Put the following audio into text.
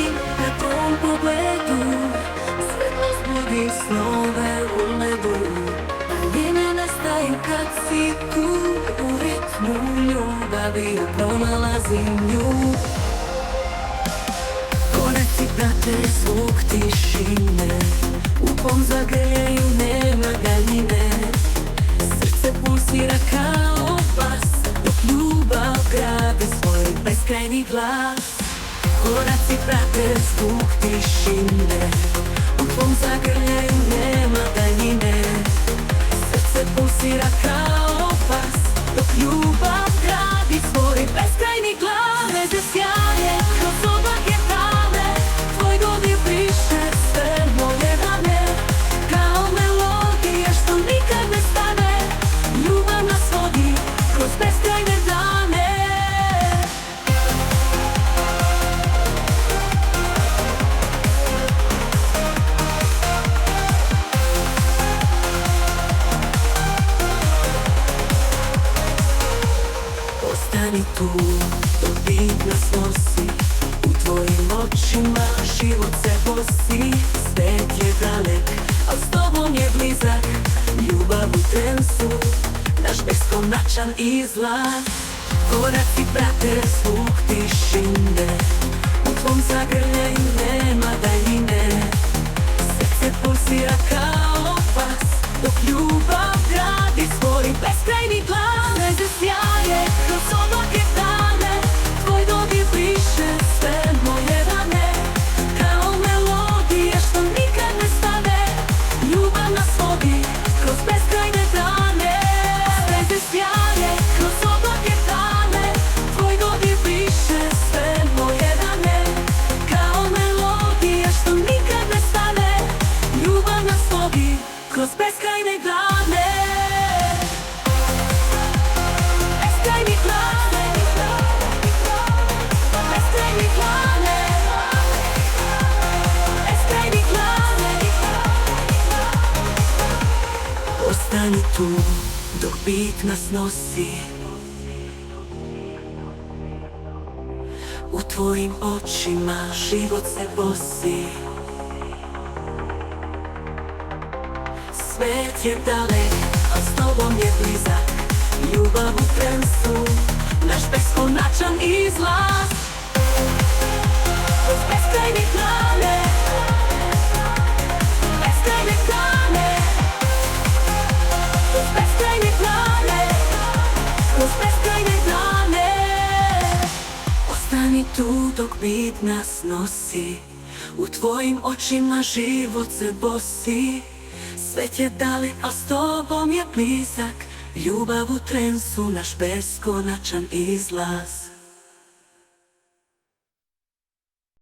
i na tom pogledu svetlost budi snove u ledu. Daljine nestaju kad si tu, u ritmu ljubavi ja pronalazim nju. Koraci prate zvuk tišine, u kom zagrljaju nema daljine. Srce pulsira kao bas, dok ljubav gradi svoj beskrajni glas. Koraci prate zvuk tišine, u kom zagrljaju nema daljine. Srce pulsira kao bas, dok ljubav gradi svoj beskrajni glas. Veze sjaje kroz oblake tame, tvoj dodir briše sve moje rane. Kao melodija što nikad ne stane, ljubav nas vodi kroz beskrajne dane. Ostani tu dok bit nas nosi, u tvojim očima život se bosi. Svet je dalek, al s tobom je blizak, ljubav u transu, naš beskonačan izlaz. Koraci prate zvuk tišine, u tvom zagrljaju nema daljine. Srce pulsira kao bas, dok ljubav gradi svoj beskrajni glas. Veze sjaje kroz oblake tame, tvoj dodir briše sve moje rane. Kao melodija što nikad ne stane, ljubav nas vodi kroz beskrajne dane. Veze sjaje kroz oblake tame, tvoj dodir briše sve moje rane. Kao melodija što nikad ne stane, ljubav nas vodi kroz beskrajne dane. Beskrajni dane, beskrajni dane, beskrajni dane. Ostani tu dok bit nas nosi, u tvojim očima život se bosi. Svet je dalek, al s tobom je blizak, ljubav u transu, naš beskonačan izlaz. Kroz beskrajne dane, beskrajne dane, kroz beskrajne dane, kroz beskrajne dane. Ostani tu dok bit nas nosi, u tvojim očima život se bosi. Svet je dalek, al s tobom je blizak, ljubav u transu, naš beskonačan izlaz.